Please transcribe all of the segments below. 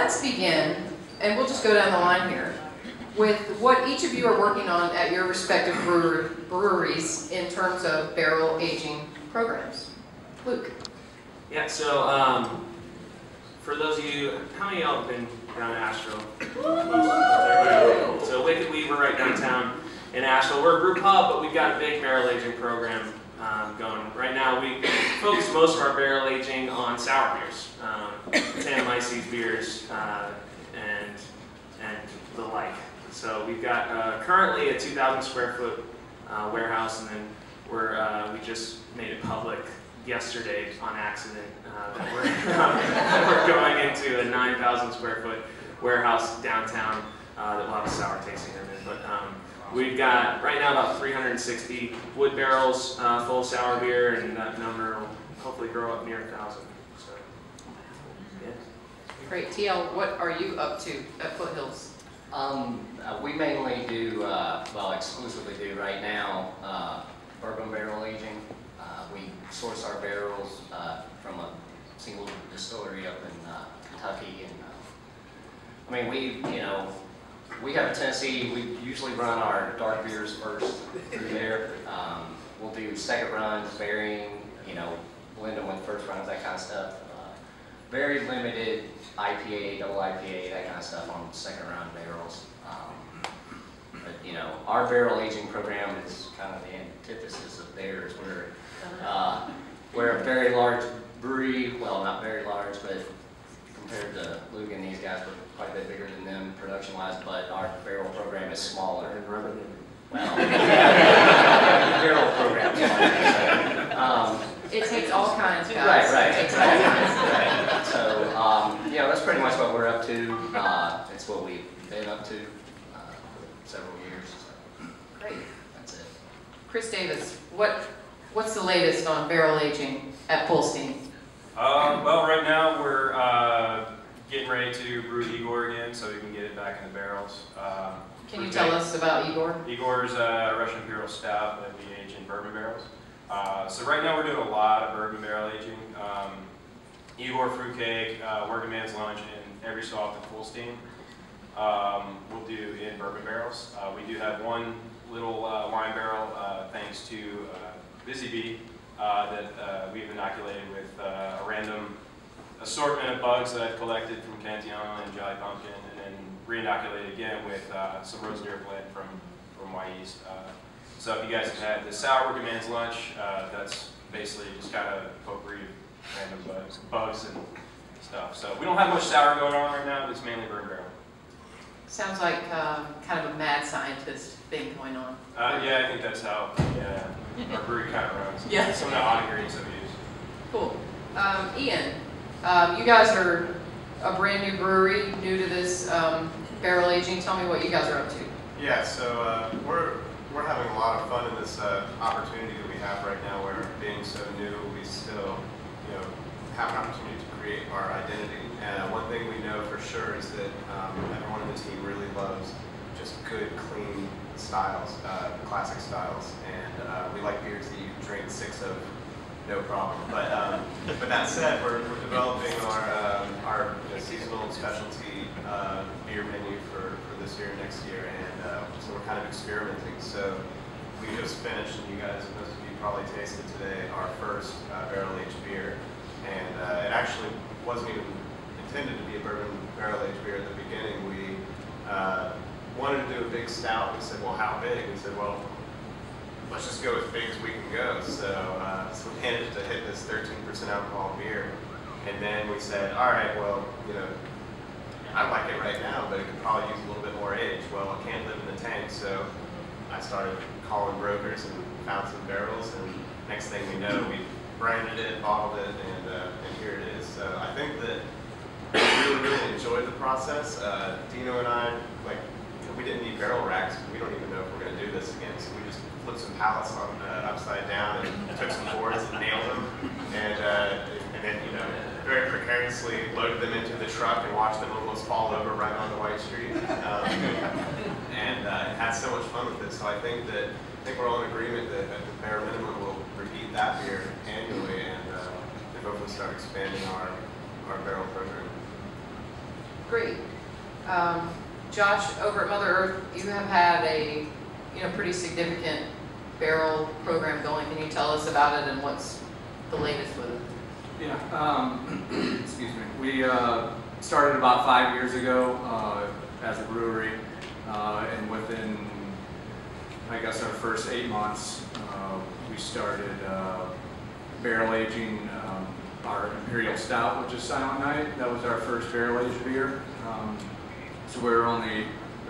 let's begin, and we'll just go down the line here, with what each of you are working on at your respective breweries in terms of barrel aging programs. Luke. Yeah, so for those of you, how many of y'all have been down in Asheville? So Wicked Weed, we're right downtown in Asheville. We're a brew pub, but we've got a big barrel aging program going. Right now, we focus most of our barrel aging on sour beers, Tanamyces beers, and the like. So we've got currently a 2,000 square foot warehouse, and then we just made it public yesterday on accident that we're going into a 9,000 square foot warehouse downtown that will have a sour tasting room in. But we've got right now about 360 wood barrels full of sour beer, and that number will hopefully grow up near 1,000. So, yeah. Great. TL, what are you up to at Foothills? We mainly do, well, exclusively do right now, bourbon barrel aging. We source our barrels from a single distillery up in Kentucky, and I mean, we have a tendency, we usually run our dark beers first through there. We'll do second runs, varying, blend them with first runs, that kind of stuff. Very limited IPA, double IPA, that kind of stuff on second run barrels. But our barrel aging program is kind of the antithesis of theirs. We're a very large brewery, well, not very large, but compared to Luke and these guys, we're quite a bit bigger than them production-wise, but our barrel program is smaller. Well, barrel program is smaller. It takes all kinds, guys. Right. It takes all kinds. Right. So, that's pretty much what we're up to. It's what we've been up to for several years. So. Great. That's it. Chris Davis, what's the latest on barrel aging at Fullsteam? Well, right now we're getting ready to brew Igor again, so we can get it back in the barrels. Can you tell us about Igor? Igor is a Russian Imperial Stout that we age in bourbon barrels. So right now we're doing a lot of bourbon barrel aging. Igor fruitcake, working man's lunch, and every so often Fullsteam we'll do in bourbon barrels. We do have one little wine barrel thanks to Busy Bee that we've inoculated with a random assortment of bugs that I've collected from Cantillon and Jolly Pumpkin, and then re-inoculated again with some Rosendeer blend from Y East. So if you guys have had the sour working man's lunch, that's basically just kind of potpourri of random bugs and stuff. So we don't have much sour going on right now, but it's mainly bourbon barrel. Sounds like kind of a mad scientist thing going on. Yeah, I think that's how our brewery kind of runs. Yeah. Some of the odd ingredients that we use. Cool. Ian, you guys are a brand new brewery, new to this barrel aging. Tell me what you guys are up to. Yeah, so we're having a lot of fun in this opportunity that we have right now, where being so new, we still have an opportunity to create our identity. And one thing we know for sure is that everyone in the team really loves just good, clean styles, classic styles, and we like beers that you can drink 6 of, no problem. But that said, we're developing our seasonal and specialty beer menu for this year and next year, and so we're kind of experimenting. So we just finished, and you guys, most of you probably tasted today, our first barrel-aged beer, and it actually wasn't even intended to be a bourbon barrel-aged beer at the beginning. We wanted to do a big stout. We said, well, how big? We said, well, let's just go as big as we can go. So we managed to hit this 13% alcohol beer, and then we said, all right, well, I like it right now, but it could probably use a little bit more age. Well, it can't live in the tank, so I started calling brokers and found some barrels, and next thing we know, we branded it, bottled it, and here it is. So I think that we really enjoyed the process. Dino and I, we didn't need barrel racks. We don't even know if we're going to do this again, so we just flipped some pallets on upside down and took some boards and nailed them, and then very precariously loaded them into the truck and watched them almost fall over right onto White Street, and had so much fun with it. So I think we're all in agreement that at the bare minimum we'll repeat that beer annually, and hopefully start expanding our barrel program. great. Josh, over at Mother Earth, you have had a pretty significant barrel program going. Can you tell us about it and what's the latest with it? Yeah, excuse me. We started about 5 years ago as a brewery, and within, I guess, our first 8 months, we started barrel aging our Imperial Stout, which is Silent Night. That was our first barrel aged beer. So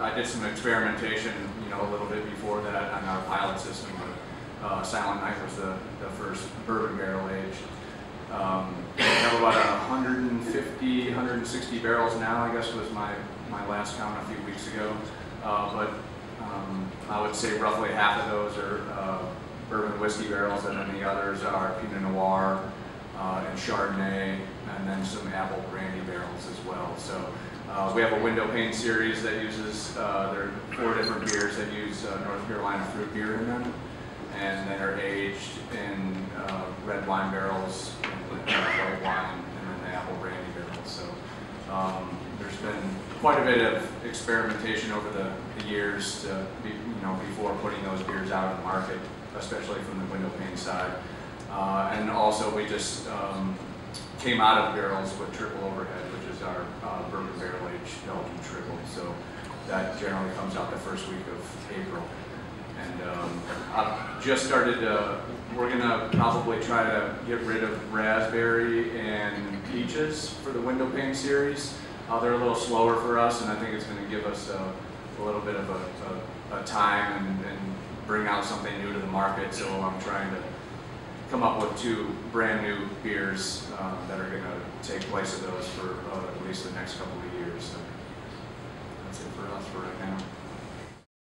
I did some experimentation, a little bit before that on our pilot system, but Silent Night was the first bourbon barrel aged. We have about 150, 160 barrels now, I guess was my last count a few weeks ago. But I would say roughly half of those are bourbon whiskey barrels, and then the others are Pinot Noir and Chardonnay, and then some apple brandy barrels as well. So we have a window pane series that uses, there are 4 different beers that use North Carolina fruit beer in them, and then are aged in red wine barrels, and white wine, and then the apple brandy barrels. So there's been quite a bit of experimentation over the years to before putting those beers out on the market, especially from the window pane side. And also we just came out of barrels with triple overhead, which is our bourbon barrel aged Belgian triple. So that generally comes out the first week of April. And I've just started, we're gonna probably try to get rid of raspberry and peaches for the window pane series. They're a little slower for us, and I think it's gonna give us a little bit of a time and bring out something new to the market. So I'm trying to come up with 2 brand new beers that are gonna take place of those for at least the next couple of years. So that's it for us for right now.